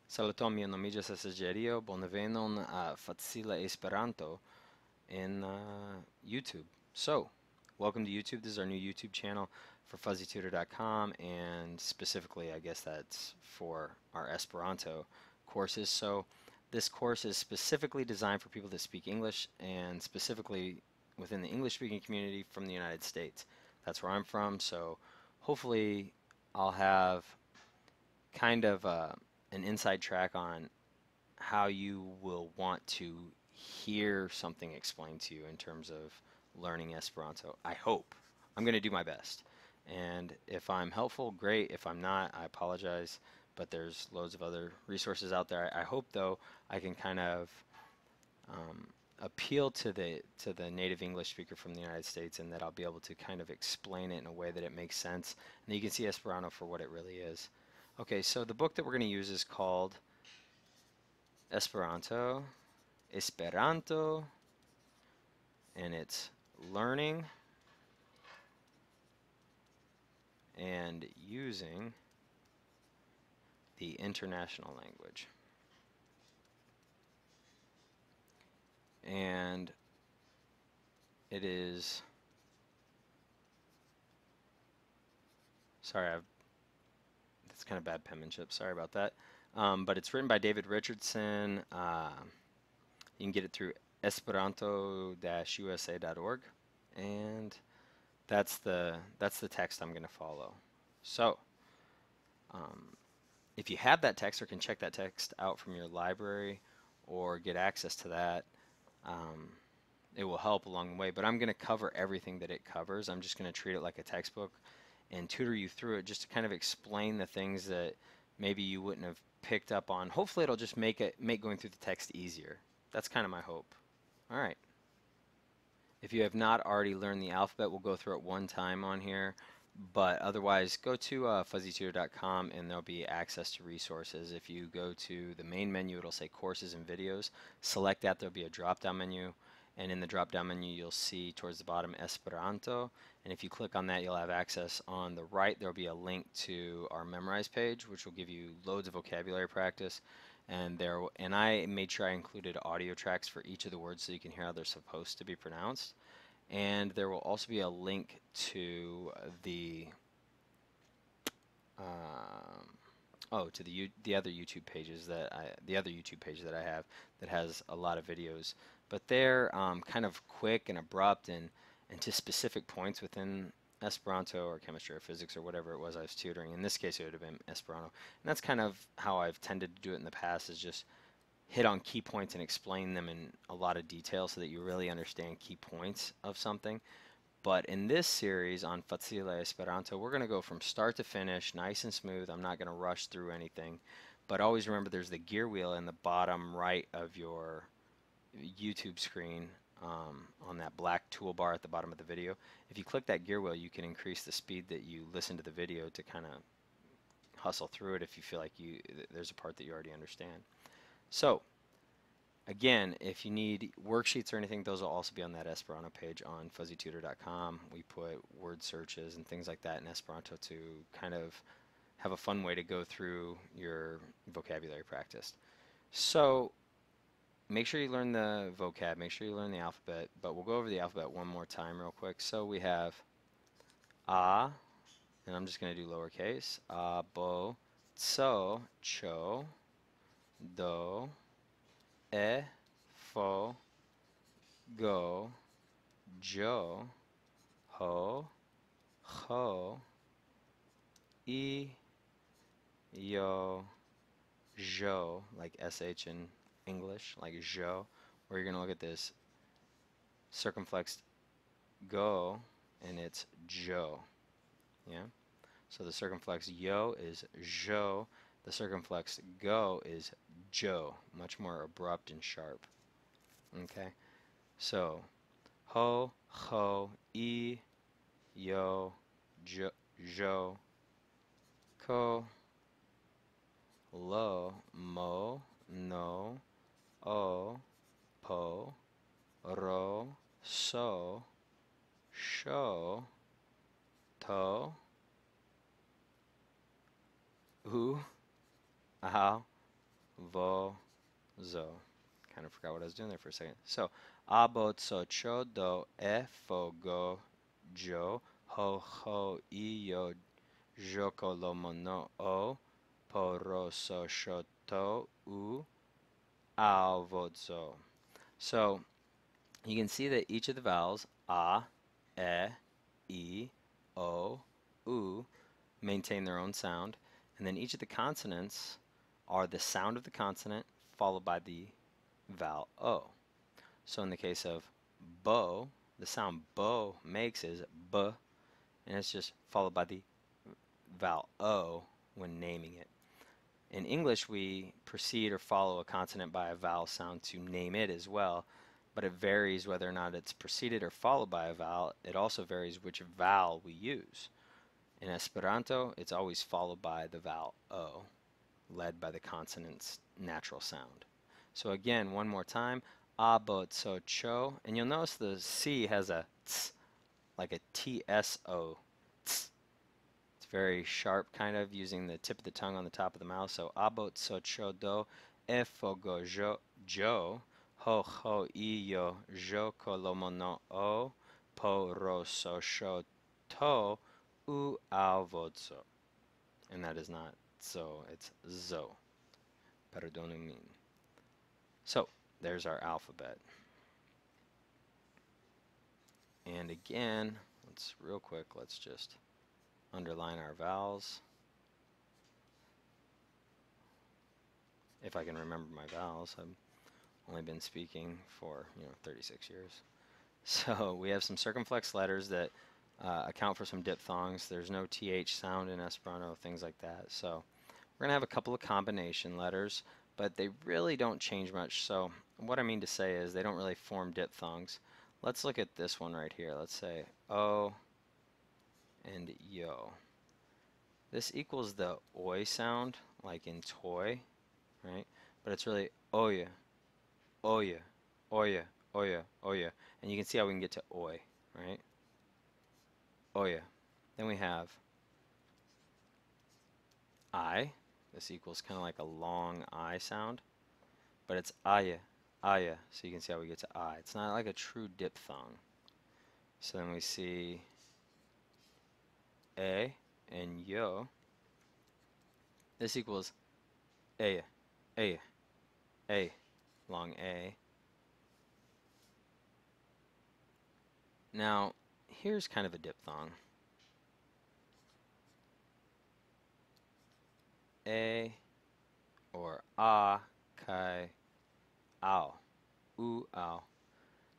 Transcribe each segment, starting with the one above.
Saluton, mi nomiĝas Seĝerio, bonvenon a Facila Esperanto in YouTube. So, welcome to YouTube. This is our new YouTube channel for fuzzytutor.com, and specifically, I guess that's for our Esperanto courses. So, this course is specifically designed for people that speak English, and specifically within the English-speaking community from the United States. That's where I'm from, so hopefully I'll have kind of an inside track on how you will want to hear something explained to you in terms of learning Esperanto. I hope. I'm going to do my best. And if I'm helpful, great. If I'm not, I apologize. But there's loads of other resources out there. I hope, though, I can kind of um, appeal to the native English speaker from the United States, and that I'll be able to kind of explain it in a way that it makes sense, and you can see Esperanto for what it really is. Okay, so the book that we're going to use is called Esperanto, and it's learning and using the international language. And it is, sorry, that's kind of bad penmanship, sorry about that. But it's written by David Richardson. You can get it through esperanto-usa.org, and that's the text I'm going to follow. So, if you have that text or can check that text out from your library or get access to that, it will help along the way. But I'm going to cover everything that it covers. I'm just going to treat it like a textbook and tutor you through it, just to kind of explain the things that maybe you wouldn't have picked up on. Hopefully it'll just make going through the text easier. That's kind of my hope. All right. If you have not already learned the alphabet, we'll go through it one time on here. But otherwise, go to fuzzytutor.com and there'll be access to resources. If you go to the main menu, it'll say courses and videos. Select that, there'll be a drop-down menu. And in the drop-down menu, you'll see towards the bottom Esperanto. And if you click on that, you'll have access. On the right, there'll be a link to our Memorize page, which will give you loads of vocabulary practice. And I made sure I included audio tracks for each of the words so you can hear how they're supposed to be pronounced. And there will also be a link to the the other YouTube pages the other YouTube page that I have that has a lot of videos, but they're kind of quick and abrupt and to specific points within Esperanto or chemistry or physics or whatever it was I was tutoring. In this case, it would have been Esperanto, and that's kind of how I've tended to do it in the past, is just hit on key points and explain them in a lot of detail so that you really understand key points of something. But in this series on Facila Esperanto, we're going to go from start to finish, nice and smooth. I'm not going to rush through anything. But always remember there's the gear wheel in the bottom right of your YouTube screen, on that black toolbar at the bottom of the video. If you click that gear wheel, you can increase the speed that you listen to the video to kind of hustle through it if you feel like there's a part that you already understand. So, again, if you need worksheets or anything, those will also be on that Esperanto page on fuzzytutor.com. We put word searches and things like that in Esperanto to kind of have a fun way to go through your vocabulary practice. So, make sure you learn the vocab, make sure you learn the alphabet, but we'll go over the alphabet one more time real quick. So we have A, and I'm just going to do lowercase, A, Bo, Tso, Cho, Do, E, Fo, Go, Jo, Ho, Ho, I, Yo, Jo, like SH in English, like Jo, where you're going to look at this circumflexed go, and it's Jo. Yeah? So the circumflex yo is Jo. The circumflex go is Jo. Much more abrupt and sharp. Okay? So, ho, ho, I, yo, jo, jo, ko, lo, mo, no, o, po, ro, so, sho, to, u, ow, vo, zo. Kind of forgot what I was doing there for a second. So, abo, tso, cho, do, e, fo, go, jo, ho, ho, I, yo, joko, lo, mono, o, po, ro, so, sho, to, u, ao, vo, zo. So, you can see that each of the vowels, a, e, o, u, maintain their own sound, and then each of the consonants are the sound of the consonant followed by the vowel o. So in the case of bo, the sound bo makes is b, and it's just followed by the vowel o when naming it. In English, we precede or follow a consonant by a vowel sound to name it as well, but it varies whether or not it's preceded or followed by a vowel. It also varies which vowel we use. In Esperanto, it's always followed by the vowel o, led by the consonant's natural sound. So again, one more time, a, bo, tso, cho, and you'll notice the C has a ts, like a TSO, ts. It's very sharp, kind of, using the tip of the tongue on the top of the mouth. So, a, bo, tso, cho, do, e, fo, go, jo, ho, ho, I, yo, jo, ko, lo, mo, no, o, po, ro, so, sho, to, u, ao, vo, zo. And that is not zo, it's zo. Perdonumi. So, there's our alphabet. And again, real quick, let's just underline our vowels. If I can remember my vowels, I've only been speaking for 36 years. So we have some circumflex letters that account for some diphthongs. There's no TH sound in Esperanto, things like that. So we're going to have a couple of combination letters, but they really don't change much. So what I mean to say is they don't really form diphthongs. Let's look at this one right here. Let's say O and Yo. This equals the oi sound, like in toy, right? But it's really oya, oya, oya, oya, oya. And you can see how we can get to oi, right? Oya. Then we have I. This equals kind of like a long I sound, but it's aya, aya. So you can see how we get to I. It's not like a true diphthong. So then we see a and yo. This equals a, a, long a. Now, here's kind of a diphthong. A or a, kai, ao, ao.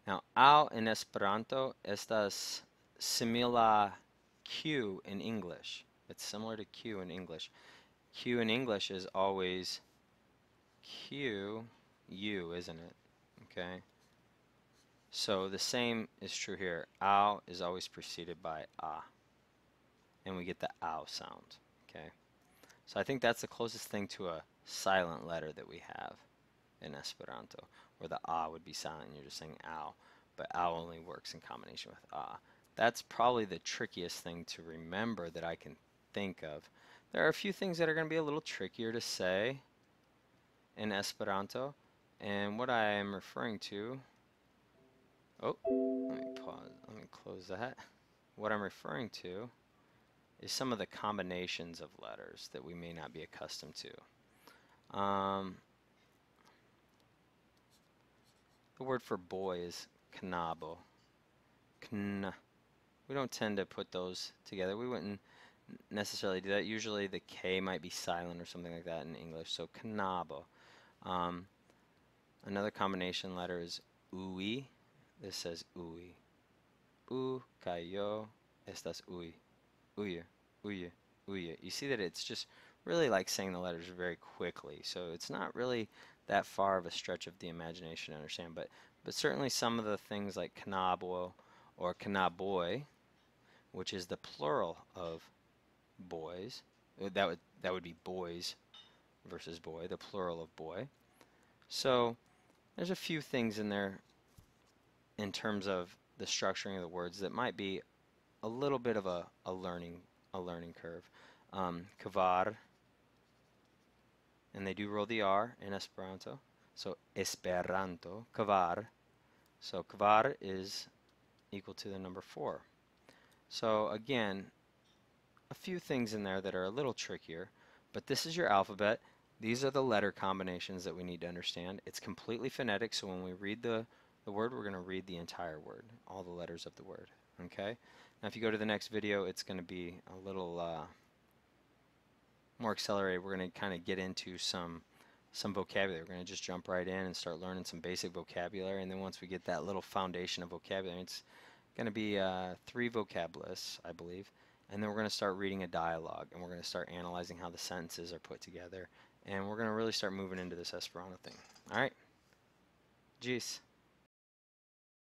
Now, ao in Esperanto estas simila q in English. It's similar to q in English. Q in English is always q, u, isn't it? Okay. So the same is true here. Ao is always preceded by a, and we get the ao sound. Okay. So I think that's the closest thing to a silent letter that we have in Esperanto, where the a would be silent and you're just saying ao, but ao only works in combination with a. That's probably the trickiest thing to remember that I can think of. There are a few things that are going to be a little trickier to say in Esperanto, and what I am referring to, let me pause, let me close that. What I'm referring to is some of the combinations of letters that we may not be accustomed to. The word for boy is knabo. Kn. We don't tend to put those together. We wouldn't necessarily do that. Usually the K might be silent or something like that in English. So knabo. Another combination letter is ui. This says ui. U, kayo, estas ui. Uya, uya, uya. You see that it's just really like saying the letters very quickly. So it's not really that far of a stretch of the imagination to understand. But certainly some of the things like knabo or knaboy, which is the plural of boys. That would be boys versus boy, the plural of boy. So there's a few things in there in terms of the structuring of the words that might be a little bit of a learning curve. Kavar, and they do roll the R in Esperanto. So Esperanto, kvar. So kvar is equal to the number 4. So again, a few things in there that are a little trickier, but this is your alphabet. These are the letter combinations that we need to understand. It's completely phonetic, so when we read the word, we're going to read the entire word, all the letters of the word. Okay? Now if you go to the next video, it's going to be a little more accelerated. We're going to kind of get into some vocabulary. We're going to just jump right in and start learning some basic vocabulary, and then once we get that little foundation of vocabulary, it's going to be 3 vocab lists, I believe, and then we're going to start reading a dialogue, and we're going to start analyzing how the sentences are put together, and we're going to really start moving into this Esperanto thing. All right, Jeez.